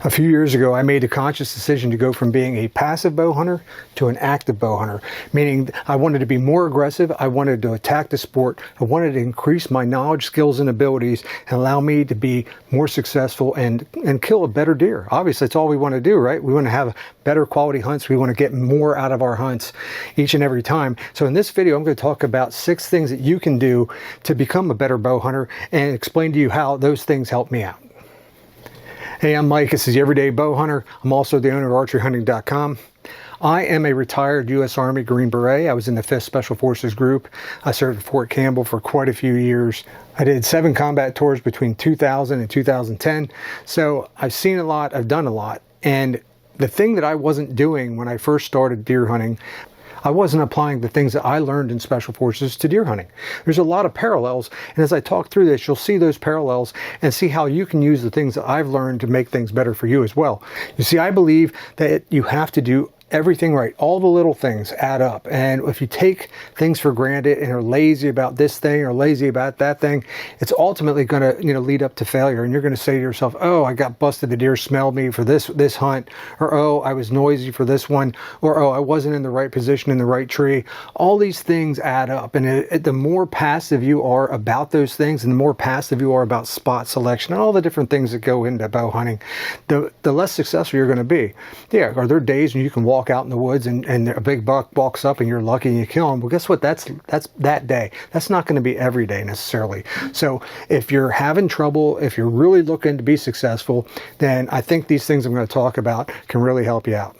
A few years ago, I made a conscious decision to go from being a passive bow hunter to an active bow hunter, meaning I wanted to be more aggressive. I wanted to attack the sport. I wanted to increase my knowledge, skills, and abilities and allow me to be more successful and kill a better deer. Obviously, that's all we want to do, right? We want to have better quality hunts. We want to get more out of our hunts each and every time. So in this video, I'm going to talk about 6 things that you can do to become a better bow hunter and explain to you how those things help me out. Hey, I'm Mike. This is the Everyday Bow Hunter. I'm also the owner of archeryhunting.com. I am a retired U.S. Army Green Beret. I was in the 5th Special Forces Group. I served at Fort Campbell for quite a few years. I did 7 combat tours between 2000 and 2010. So I've seen a lot, I've done a lot. And the thing that I wasn't doing when I first started deer hunting, I wasn't applying the things that I learned in Special Forces to deer hunting. There's a lot of parallels, and as I talk through this, you'll see those parallels and see how you can use the things that I've learned to make things better for you as well. You see, I believe that you have to do everything right. All the little things add up, and if you take things for granted and are lazy about this thing or lazy about that thing, it's ultimately going to lead up to failure. And you're going to say to yourself, oh, I got busted, the deer smelled me for this hunt, or oh, I was noisy for this one, or oh, I wasn't in the right position in the right tree. All these things add up, and the more passive you are about those things, and the more passive you are about spot selection and all the different things that go into bow hunting, the less successful you're going to be. Yeah, are there days when you can walk out in the woods and a big buck walks up and you're lucky and you kill him? Well, guess what? That's that day. That's not going to be every day necessarily. So if you're having trouble, if you're really looking to be successful, then I think these things I'm going to talk about can really help you out.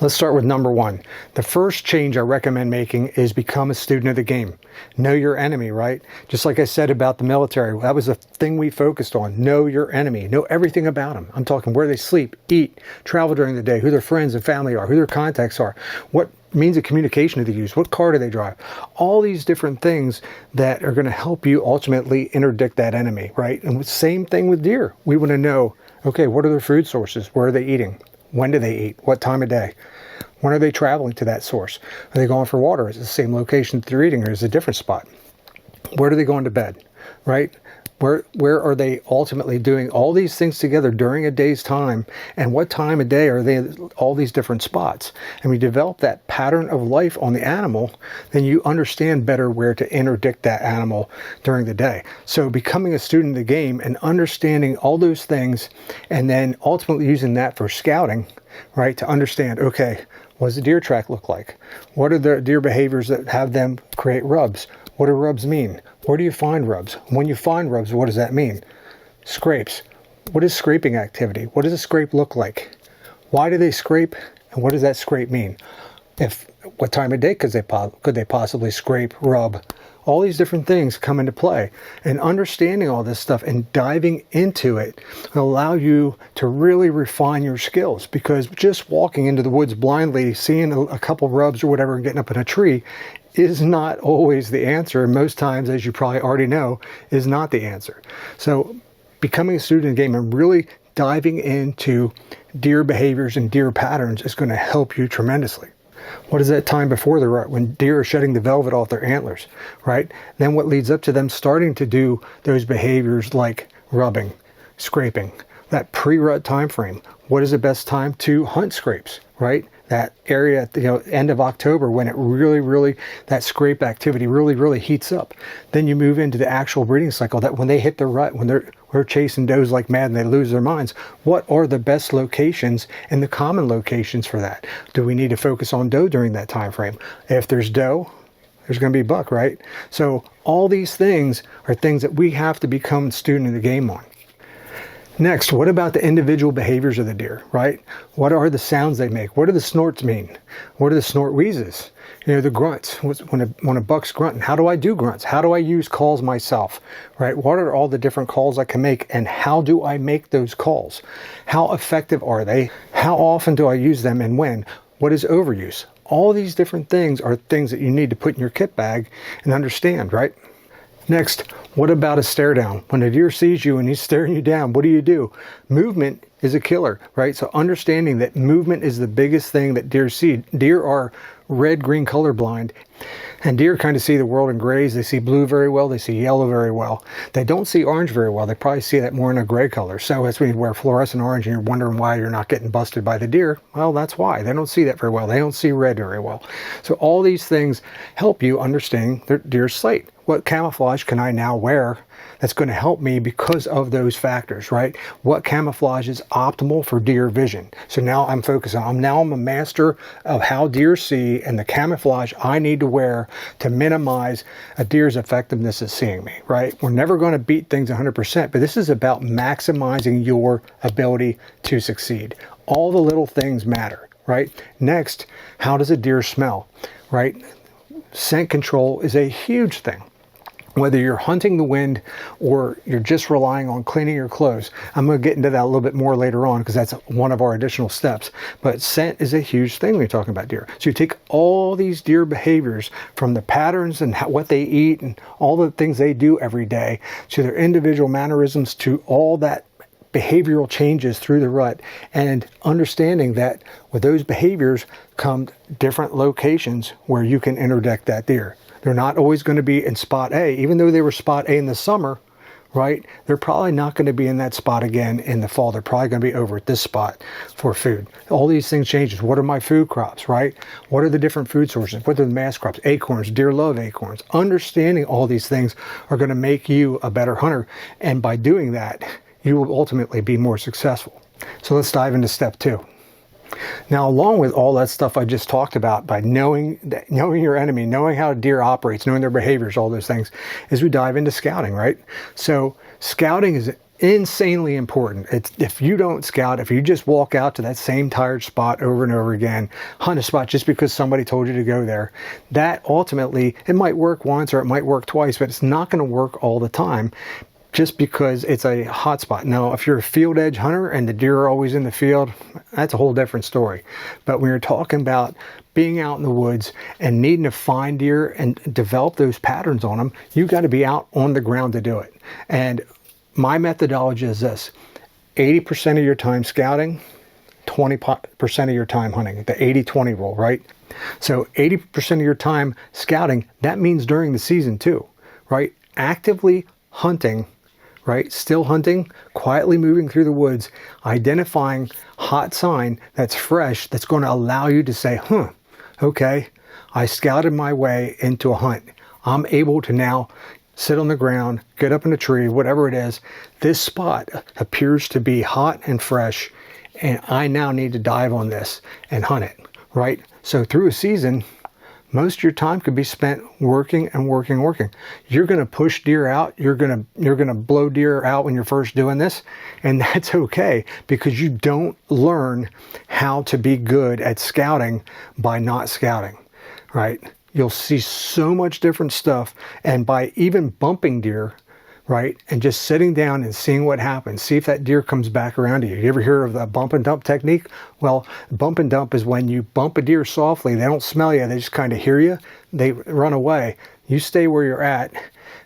Let's start with number 1. The first change I recommend making is become a student of the game. Know your enemy, right? Just like I said about the military, that was the thing we focused on. Know your enemy. Know everything about them. I'm talking where they sleep, eat, travel during the day, who their friends and family are, who their contacts are, what means of communication do they use, what car do they drive. All these different things that are going to help you ultimately interdict that enemy, right? And the same thing with deer. We want to know, okay, what are their food sources? Where are they eating? When do they eat? What time of day? When are they traveling to that source? Are they going for water? Is it the same location that they're eating, or is it a different spot? Where do they go into bed, right? Where are they ultimately doing all these things together during a day's time? And what time of day are they at all these different spots? And we develop that pattern of life on the animal, then you understand better where to interdict that animal during the day. So becoming a student of the game and understanding all those things, and then ultimately using that for scouting, right? To understand, okay, what does the deer track look like? What are the deer behaviors that have them create rubs? What do rubs mean? Where do you find rubs? When you find rubs, what does that mean? Scrapes. What is scraping activity? What does a scrape look like? Why do they scrape? And what does that scrape mean? What time of day could they possibly scrape, rub? All these different things come into play. And understanding all this stuff and diving into it will allow you to really refine your skills, because just walking into the woods blindly, seeing a couple rubs or whatever and getting up in a tree is not always the answer. And most times, as you probably already know, is not the answer. So becoming a student of the game and really diving into deer behaviors and deer patterns is going to help you tremendously. What is that time before the rut when deer are shedding the velvet off their antlers, right? Then what leads up to them starting to do those behaviors like rubbing, scraping, that pre-rut time frame. What is the best time to hunt scrapes, right? That area at the end of October, when it really, that scrape activity really heats up. Then you move into the actual breeding cycle, that when they hit the rut, when we're chasing does like mad and they lose their minds, what are the best locations and the common locations for that? Do we need to focus on doe during that time frame? If there's doe, there's going to be buck, right? So all these things are things that we have to become a student of the game on. Next, what about the individual behaviors of the deer, right? What are the sounds they make? What do the snorts mean? What are the snort wheezes? The grunts, when a buck's grunting, how do I do grunts? How do I use calls myself, right? What are all the different calls I can make, and how do I make those calls? How effective are they? How often do I use them, and when? What is overuse? All these different things are things that you need to put in your kit bag and understand, right? Next, what about a stare down? When a deer sees you and he's staring you down, what do? Movement is a killer, right? So understanding that movement is the biggest thing that deer see. Deer are red-green colorblind. And deer kind of see the world in grays. They see blue very well. They see yellow very well. They don't see orange very well. They probably see that more in a gray color. So that's when you wear fluorescent orange and you're wondering why you're not getting busted by the deer. Well, that's why. They don't see that very well. They don't see red very well. So all these things help you understand their deer's sight. What camouflage can I now wear that's going to help me because of those factors, right? What camouflage is optimal for deer vision? So now I'm focused on, I'm a master of how deer see and the camouflage I need to wear to minimize a deer's effectiveness at seeing me, right? We're never going to beat things 100%, but this is about maximizing your ability to succeed. All the little things matter, right? Next, how does a deer smell, right? Scent control is a huge thing. Whether you're hunting the wind or you're just relying on cleaning your clothes. I'm going to get into that a little bit more later on because that's one of our additional steps. But scent is a huge thing when you're talking about deer. So you take all these deer behaviors from the patterns and what they eat and all the things they do every day to their individual mannerisms to all that behavioral changes through the rut, and understanding that with those behaviors come different locations where you can interdict that deer. They're not always going to be in spot A, even though they were spot A in the summer, right? They're probably not going to be in that spot again in the fall. They're probably going to be over at this spot for food. All these things changes. What are my food crops, right? What are the different food sources? What are the mass crops? Acorns. Deer love acorns. Understanding all these things are going to make you a better hunter. And by doing that, you will ultimately be more successful. So let's dive into step 2. Now, along with all that stuff I just talked about, by knowing your enemy, knowing how a deer operates, knowing their behaviors, all those things, is we dive into scouting, right? So scouting is insanely important. If you don't scout, if you just walk out to that same tired spot over and over again, hunt a spot just because somebody told you to go there, that ultimately, it might work once or it might work twice, but it's not going to work all the time, just because it's a hot spot. Now, if you're a field edge hunter and the deer are always in the field, that's a whole different story. But when you're talking about being out in the woods and needing to find deer and develop those patterns on them, you got to be out on the ground to do it. And my methodology is this: 80% of your time scouting, 20% of your time hunting, the 80-20 rule, right? So 80% of your time scouting, that means during the season too, right? Actively hunting, right? Still hunting, quietly moving through the woods, identifying hot sign that's fresh, that's going to allow you to say, okay, I scouted my way into a hunt. I'm able to now sit on the ground, get up in a tree, whatever it is. This spot appears to be hot and fresh, and I now need to dive on this and hunt it, right? So through a season, most of your time could be spent working and working and working. You're going to push deer out. You're going to blow deer out when you're first doing this. And that's okay, because you don't learn how to be good at scouting by not scouting, right? You'll see so much different stuff. And by even bumping deer, right, and just sitting down and seeing what happens, see if that deer comes back around to you. You ever hear of the bump and dump technique? Well, bump and dump is when you bump a deer softly. They don't smell you. They just kind of hear you. They run away. You stay where you're at,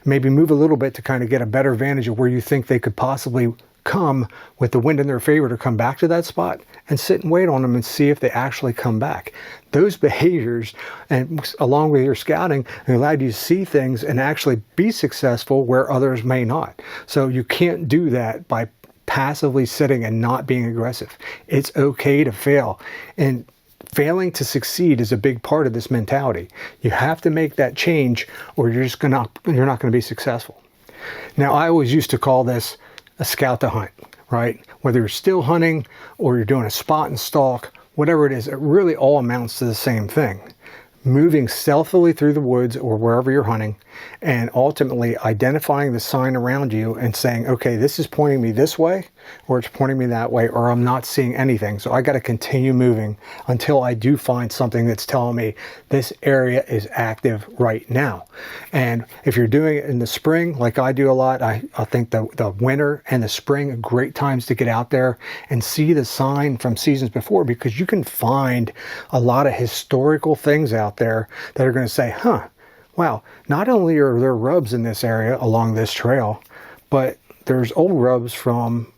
maybe move a little bit to kind of get a better vantage of where you think they could possibly come with the wind in their favor to come back to that spot, and sit and wait on them and see if they actually come back. Those behaviors, and along with your scouting, allowed you to see things and actually be successful where others may not. So you can't do that by passively sitting and not being aggressive. It's okay to fail. And failing to succeed is a big part of this mentality. You have to make that change, or you're not going to be successful. Now, I always used to call this a scout to hunt, right? Whether you're still hunting or you're doing a spot and stalk, whatever it is, it really all amounts to the same thing. Moving stealthily through the woods or wherever you're hunting, and ultimately identifying the sign around you and saying, okay, this is pointing me this way, or it's pointing me that way, or I'm not seeing anything. So I got to continue moving until I do find something that's telling me this area is active right now. And if you're doing it in the spring, like I do a lot, I think the winter and the spring are great times to get out there and see the sign from seasons before, because you can find a lot of historical things out there that are going to say, wow, not only are there rubs in this area along this trail, but there's old rubs from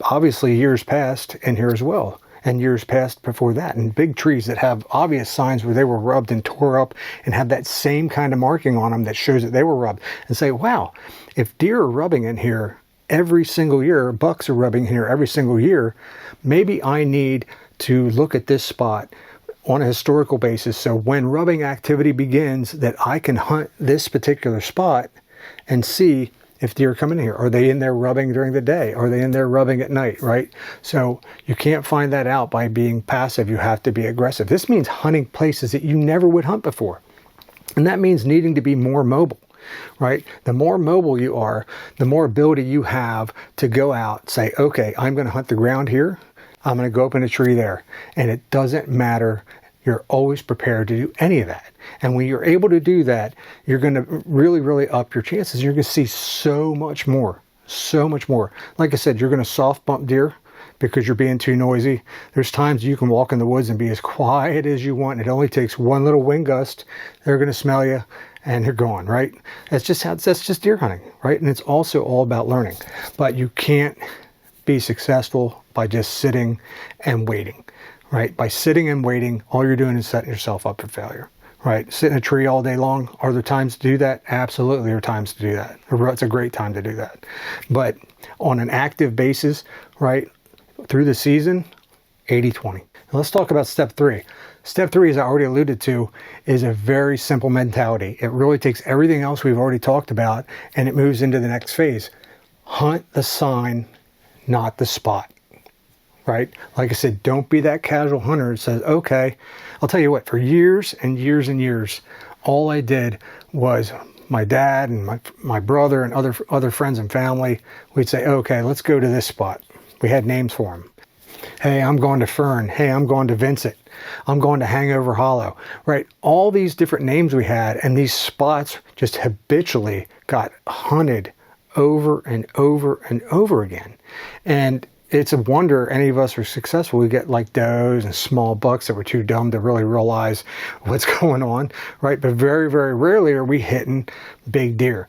obviously years past in here as well. and years past before that. And big trees that have obvious signs where they were rubbed and tore up and have that same kind of marking on them that shows that they were rubbed, and say, wow, if deer are rubbing in here every single year, bucks are rubbing here every single year, maybe I need to look at this spot on a historical basis, so when rubbing activity begins, that I can hunt this particular spot and see if deer come in here. Are they in there rubbing during the day? Are they in there rubbing at night, right? So you can't find that out by being passive. You have to be aggressive. This means hunting places that you never would hunt before. And that means needing to be more mobile, right? The more mobile you are, the more ability you have to go out, say, okay, I'm going to hunt the ground here. I'm going to go up in a tree there. And it doesn't matter. You're always prepared to do any of that. And when you're able to do that, you're going to really, really up your chances. You're going to see so much more, so much more. Like I said, you're going to soft bump deer because you're being too noisy. There's times you can walk in the woods and be as quiet as you want. It only takes one little wind gust. They're going to smell you and you're gone, right? That's just deer hunting, right? And it's also all about learning. But you can't be successful by just sitting and waiting, right? By sitting and waiting, all you're doing is setting yourself up for failure, right? Sit in a tree all day long. Are there times to do that? Absolutely, there are times to do that. It's a great time to do that. But on an active basis, right, through the season, 80-20. Let's talk about step 3. Step 3, as I already alluded to, is a very simple mentality. It really takes everything else we've already talked about and it moves into the next phase. Hunt the sign, not the spot, right? Like I said, don't be that casual hunter that says, okay, I'll tell you what, for years and years and years, all I did was my dad and my brother and other friends and family, we'd say, okay, let's go to this spot. We had names for them. Hey, I'm going to Fern. Hey, I'm going to Vincent. I'm going to Hangover Hollow, right? All these different names we had, and these spots just habitually got hunted over and over and over again. And it's a wonder any of us are successful. We get like does and small bucks that were too dumb to really realize what's going on, right? But very, very rarely are we hitting big deer.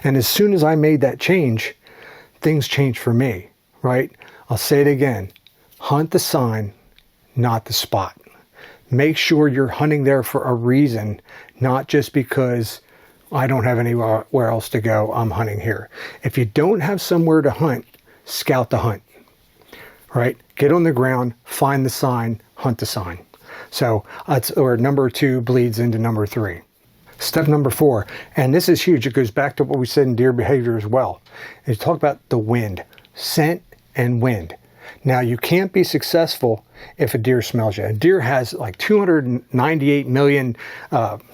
And as soon as I made that change, things changed for me, right? I'll say it again. Hunt the sign, not the spot. Make sure you're hunting there for a reason, not just because I don't have anywhere else to go, I'm hunting here. If you don't have somewhere to hunt, scout the hunt, right? Get on the ground, find the sign, hunt the sign. So that's where number 2 bleeds into number 3. Step number 4, and this is huge. It goes back to what we said in deer behavior as well. Is talk about the wind, scent and wind. Now, you can't be successful if a deer smells you. A deer has like 298 million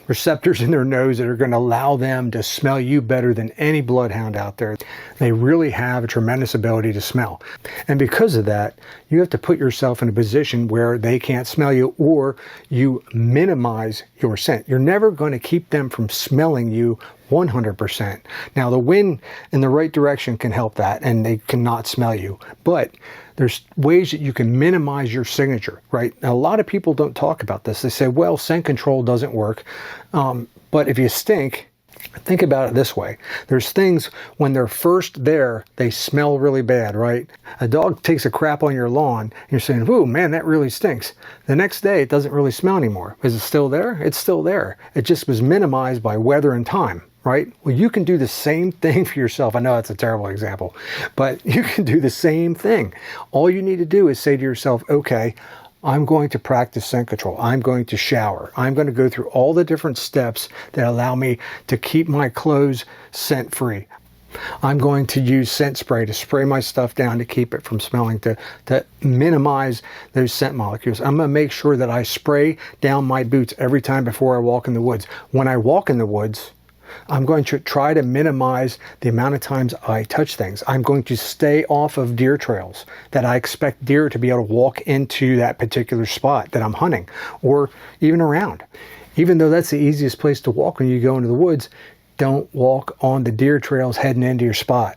receptors in their nose that are going to allow them to smell you better than any bloodhound out there. They really have a tremendous ability to smell. And because of that, you have to put yourself in a position where they can't smell you, or you minimize your scent. You're never going to keep them from smelling you 100%. Now, the wind in the right direction can help that, and they cannot smell you. But there's ways that you can minimize your signature, right? Now, a lot of people don't talk about this. They say, well, scent control doesn't work. But if you stink, think about it this way. There's things when they're first there, they smell really bad, right? A dog takes a crap on your lawn, and you're saying, whoa, man, that really stinks. The next day, it doesn't really smell anymore. Is it still there? It's still there. It just was minimized by weather and time. Right? Well, you can do the same thing for yourself. I know that's a terrible example, but you can do the same thing. All you need to do is say to yourself, okay, I'm going to practice scent control. I'm going to shower. I'm going to go through all the different steps that allow me to keep my clothes scent free. I'm going to use scent spray to spray my stuff down to keep it from smelling, to minimize those scent molecules. I'm going to make sure that I spray down my boots every time before I walk in the woods. When I walk in the woods, I'm going to try to minimize the amount of times I touch things. I'm going to stay off of deer trails that I expect deer to be able to walk into that particular spot that I'm hunting, or even around. Even though that's the easiest place to walk when you go into the woods, don't walk on the deer trails heading into your spot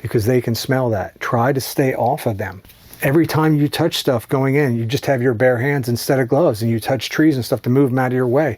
because they can smell that. Try to stay off of them. Every time you touch stuff going in, you just have your bare hands instead of gloves, and you touch trees and stuff to move them out of your way.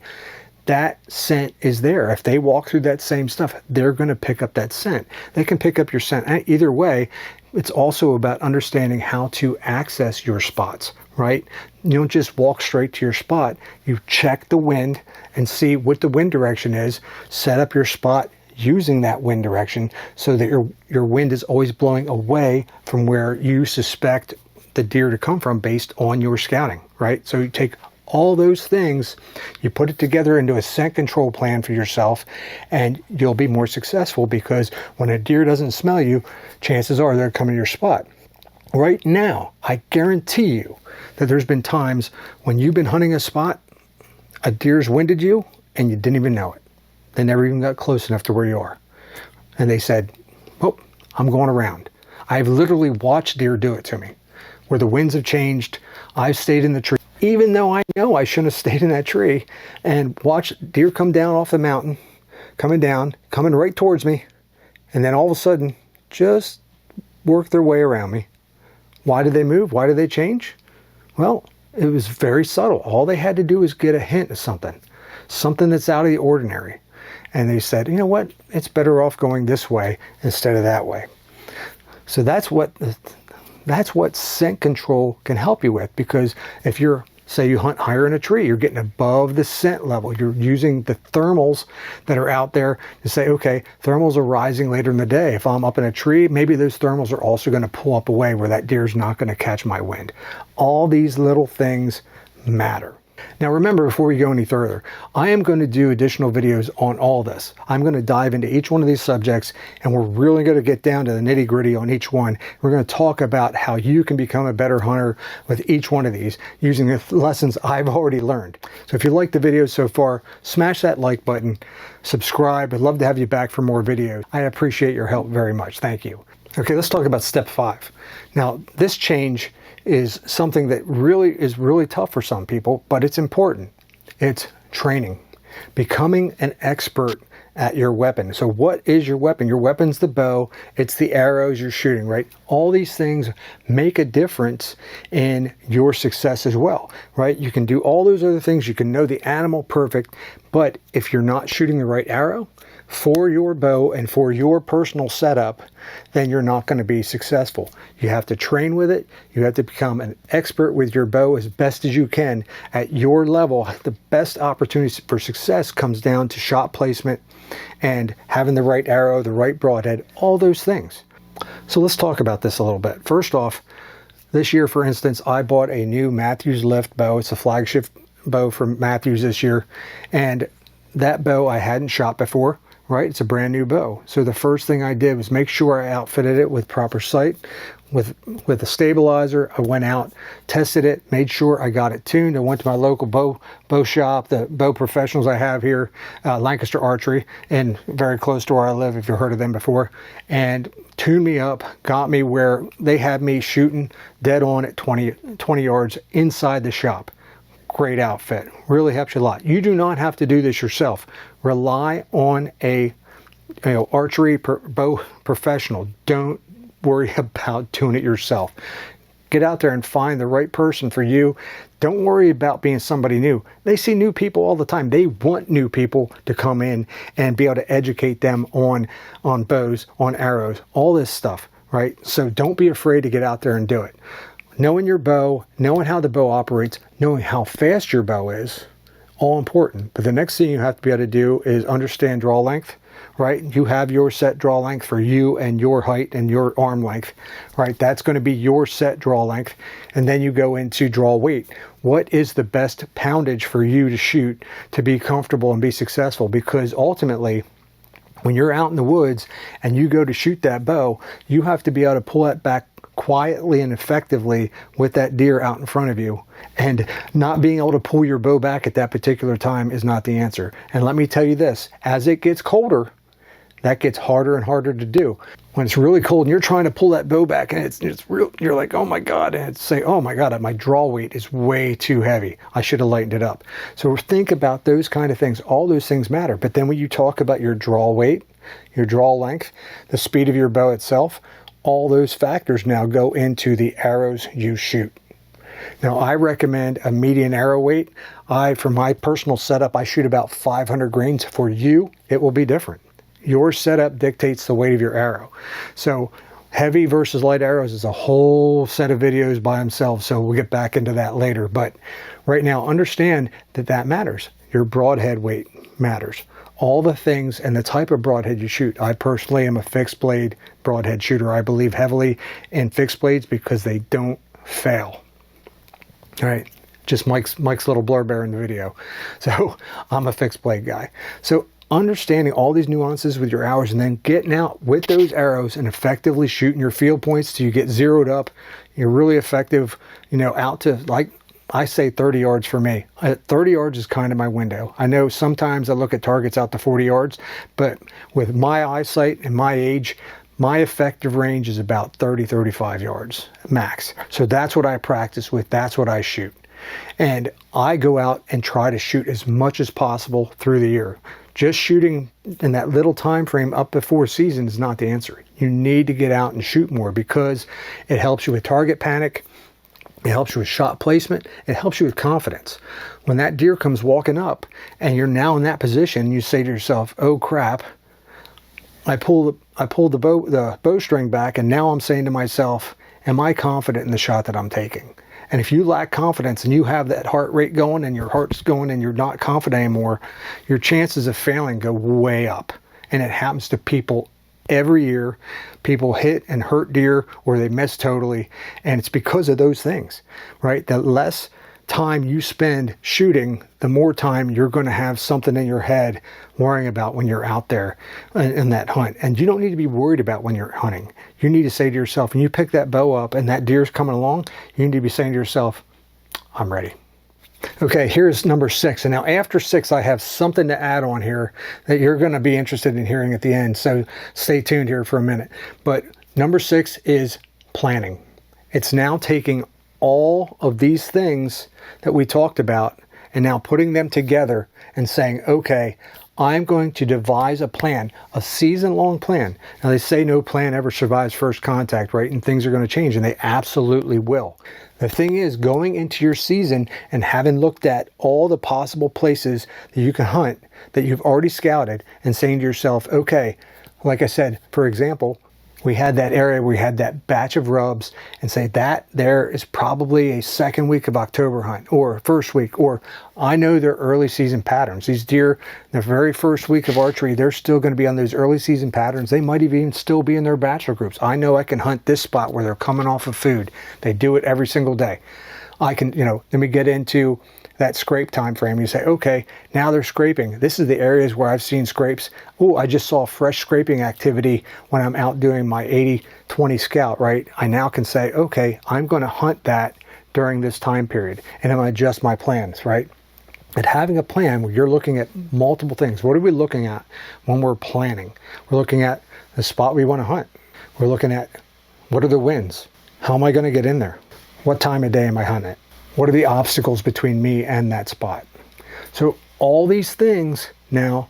That scent is there. If they walk through that same stuff, they're going to pick up that scent. They can pick up your scent either way. it's also about understanding how to access your spots, right? You don't just walk straight to your spot. You check the wind and see what the wind direction is, set up your spot using that wind direction so that your wind is always blowing away from where you suspect the deer to come from based on your scouting, right? So you take all those things, you put it together into a scent control plan for yourself, and you'll be more successful, because when a deer doesn't smell you, chances are they're coming to your spot. Right now, I guarantee you that there's been times when you've been hunting a spot, a deer's winded you, and you didn't even know it. They never even got close enough to where you are. And they said, oh, I'm going around. I've literally watched deer do it to me, where the winds have changed. I've stayed in the tree, even though I know I shouldn't have stayed in that tree, and watched deer come down off the mountain, coming right towards me, and then all of a sudden, just work their way around me. Why did they move? Why did they change? Well, it was very subtle. All they had to do was get a hint of something that's out of the ordinary. And they said, you know what? It's better off going this way instead of that way. So that's what scent control can help you with, because if you're, say you hunt higher in a tree, you're getting above the scent level. You're using the thermals that are out there to say, okay, thermals are rising later in the day. If I'm up in a tree, maybe those thermals are also going to pull up away where that deer's not going to catch my wind. All these little things matter. Now remember, before we go any further, I am going to do additional videos on all this. I'm going to dive into each one of these subjects, and we're really going to get down to the nitty-gritty on each one. We're going to talk about how you can become a better hunter with each one of these using the lessons I've already learned. So if you like the video so far, smash that like button, subscribe. I'd love to have you back for more videos. I appreciate your help very much. Thank you. Okay, let's talk about step 5. Now, this change is something that is really tough for some people, but it's important. It's training, becoming an expert at your weapon. So what is your weapon? Your weapon's the bow. It's the arrows you're shooting, right? All these things make a difference in your success as well, right? You can do all those other things. You can know the animal perfect, but if you're not shooting the right arrow for your bow and for your personal setup, then you're not going to be successful. You have to train with it. You have to become an expert with your bow as best as you can at your level. The best opportunity for success comes down to shot placement and having the right arrow, the right broadhead, all those things. So let's talk about this a little bit. First off, this year, for instance, I bought a new Matthews Lift bow. It's a flagship bow from Matthews this year, and that bow I hadn't shot before. Right? It's a brand new bow. So the first thing I did was make sure I outfitted it with proper sight, with a stabilizer. I went out, tested it, made sure I got it tuned. I went to my local bow shop, the bow professionals I have here, Lancaster Archery, and very close to where I live, if you've heard of them before, and tuned me up, got me where they had me shooting dead on at 20 yards inside the shop. Great outfit. Really helps you a lot. You do not have to do this yourself. Rely on a archery bow professional. Don't worry about doing it yourself. Get out there and find the right person for you. Don't worry about being somebody new. They see new people all the time. They want new people to come in and be able to educate them on bows, on arrows, all this stuff, right? So don't be afraid to get out there and do it. Knowing your bow, knowing how the bow operates, knowing how fast your bow is, all important. But the next thing you have to be able to do is understand draw length, right? You have your set draw length for you and your height and your arm length, right? That's going to be your set draw length. And then you go into draw weight. What is the best poundage for you to shoot to be comfortable and be successful? Because ultimately, when you're out in the woods and you go to shoot that bow, you have to be able to pull that back quietly and effectively with that deer out in front of you. And not being able to pull your bow back at that particular time is not the answer. And let me tell you this, as it gets colder, that gets harder and harder to do. When it's really cold and you're trying to pull that bow back and it's real, you're like, oh my God, and it's say, oh my God, my draw weight is way too heavy. I should have lightened it up. So think about those kind of things. All those things matter. But then when you talk about your draw weight, your draw length, the speed of your bow itself, all those factors now go into the arrows you shoot. Now, I recommend a median arrow weight. For my personal setup, I shoot about 500 grains. For you, it will be different. Your setup dictates the weight of your arrow. So Heavy versus light arrows is a whole set of videos by themselves, so we'll get back into that later. But right now, understand that that matters. Your broadhead weight matters. All the things and the type of broadhead you shoot. I personally am a fixed blade broadhead shooter. I believe heavily in fixed blades because they don't fail. All right, just Mike's little blurb there in the video. So I'm a fixed blade guy. So understanding all these nuances with your arrows and then getting out with those arrows and effectively shooting your field points till you get zeroed up. You're really effective, you know, out to, like I say, 30 yards for me. 30 yards is kind of my window. I know sometimes I look at targets out to 40 yards, but with my eyesight and my age, my effective range is about 30, 35 yards max. So that's what I practice with. That's what I shoot. And I go out and try to shoot as much as possible through the year. Just shooting in that little time frame up before season is not the answer. You need to get out and shoot more because it helps you with target panic. It helps you with shot placement. It helps you with confidence. When that deer comes walking up and you're now in that position, you say to yourself, oh crap, I pulled the bowstring back, and now I'm saying to myself, am I confident in the shot that I'm taking? And if you lack confidence and you have that heart rate going and your heart's going and you're not confident anymore, your chances of failing go way up. And it happens to people every year. People hit and hurt deer or they miss totally. And it's because of those things, right? The less time you spend shooting, the more time you're going to have something in your head worrying about when you're out there in that hunt. And you don't need to be worried about when you're hunting. You need to say to yourself, when you pick that bow up and that deer's coming along, you need to be saying to yourself, I'm ready. Okay, here's number 6. And now after 6, I have something to add on here that you're going to be interested in hearing at the end. So stay tuned here for a minute. But number 6 is planning. It's now taking all of these things that we talked about and now putting them together and saying, okay, I'm going to devise a plan, a season-long plan. Now they say no plan ever survives first contact, right? And things are going to change, and they absolutely will. The thing is, going into your season and having looked at all the possible places that you can hunt that you've already scouted and saying to yourself, okay, like I said, for example, we had that area where we had that batch of rubs and say that there is probably a second week of October hunt or first week, or I know their early season patterns. These deer, the very first week of archery, they're still going to be on those early season patterns. They might even still be in their bachelor groups. I know I can hunt this spot where they're coming off of food. They do it every single day. I can, then we get into that scrape time frame. You say, okay, now they're scraping. This is the areas where I've seen scrapes. Oh, I just saw fresh scraping activity when I'm out doing my 80-20 scout, right? I now can say, okay, I'm going to hunt that during this time period, and I'm going to adjust my plans, right? And having a plan where you're looking at multiple things. What are we looking at when we're planning? We're looking at the spot we want to hunt. We're looking at what are the winds? How am I going to get in there? What time of day am I hunting it? What are the obstacles between me and that spot? So all these things now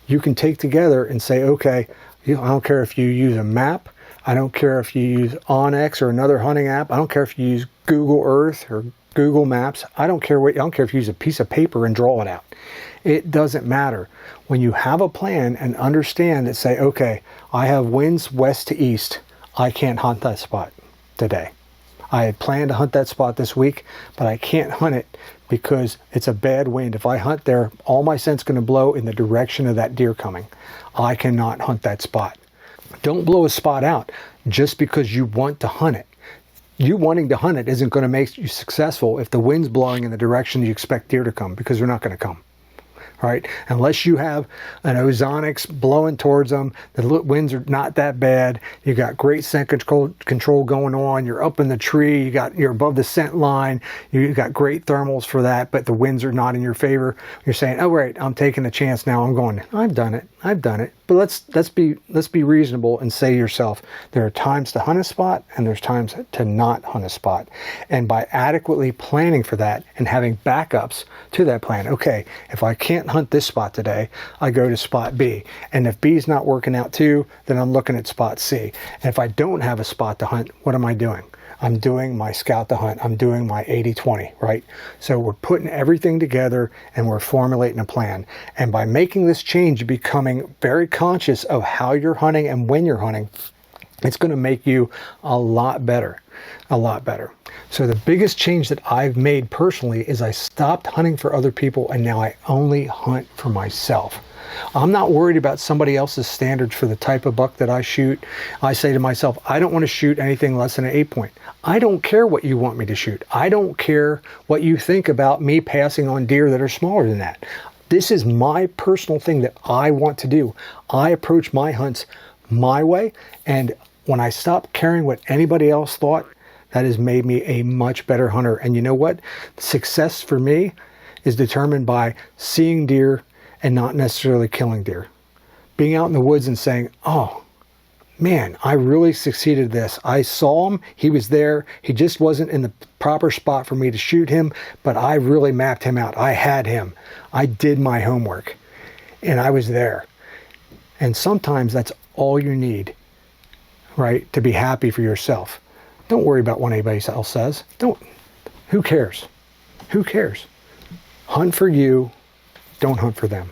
you can take together and say, okay, I don't care if you use a map. I don't care if you use Onyx or another hunting app. I don't care if you use Google Earth or Google Maps. I don't care if you use a piece of paper and draw it out. It doesn't matter. When you have a plan and understand that, say, okay, I have winds west to east. I can't hunt that spot today. I had planned to hunt that spot this week, but I can't hunt it because it's a bad wind. If I hunt there, all my scent's going to blow in the direction of that deer coming. I cannot hunt that spot. Don't blow a spot out just because you want to hunt it. You wanting to hunt it isn't going to make you successful if the wind's blowing in the direction you expect deer to come, because they're not going to come. Right? Unless you have an ozonics blowing towards them, the winds are not that bad. You got great scent control going on. You're up in the tree. You're above the scent line. You got great thermals for that, but the winds are not in your favor. You're saying, "Oh, right, I'm taking a chance now. I'm going. I've done it. I've done it." But let's be reasonable and say to yourself, there are times to hunt a spot and there's times to not hunt a spot. And by adequately planning for that and having backups to that plan, okay, if I can't hunt this spot today, I go to spot B. And if B's not working out too, then I'm looking at spot C. And if I don't have a spot to hunt, what am I doing? I'm doing my scout to hunt. I'm doing my 80-20, right? So we're putting everything together and we're formulating a plan. And by making this change, becoming very conscious of how you're hunting and when you're hunting, It's going to make you a lot better, a lot better. So the biggest change that I've made personally is I stopped hunting for other people, and now I only hunt for myself. I'm not worried about somebody else's standards for the type of buck that I shoot. I say to myself, I don't want to shoot anything less than an 8-point. I don't care what you want me to shoot. I don't care what you think about me passing on deer that are smaller than that. This is my personal thing that I want to do. I approach my hunts my way, and when I stopped caring what anybody else thought, that has made me a much better hunter. And you know what? Success for me is determined by seeing deer and not necessarily killing deer. Being out in the woods and saying, oh man, I really succeeded at this. I saw him, he was there, he just wasn't in the proper spot for me to shoot him, but I really mapped him out. I had him. I did my homework, and I was there. And sometimes that's all you need, right, to be happy for yourself. Don't worry about what anybody else says. Who cares? Who cares? Hunt for you, don't hunt for them.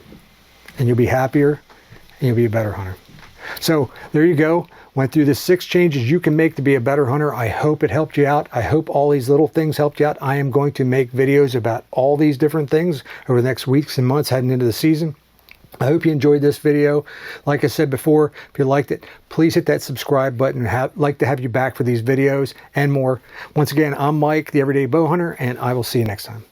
And you'll be happier, and you'll be a better hunter. So there you go. Went through the 6 changes you can make to be a better hunter. I hope it helped you out. I hope all these little things helped you out. I am going to make videos about all these different things over the next weeks and months heading into the season. I hope you enjoyed this video. Like I said before, if you liked it, please hit that subscribe button. I'd like to have you back for these videos and more. Once again, I'm Mike, the Everyday Bow Hunter, and I will see you next time.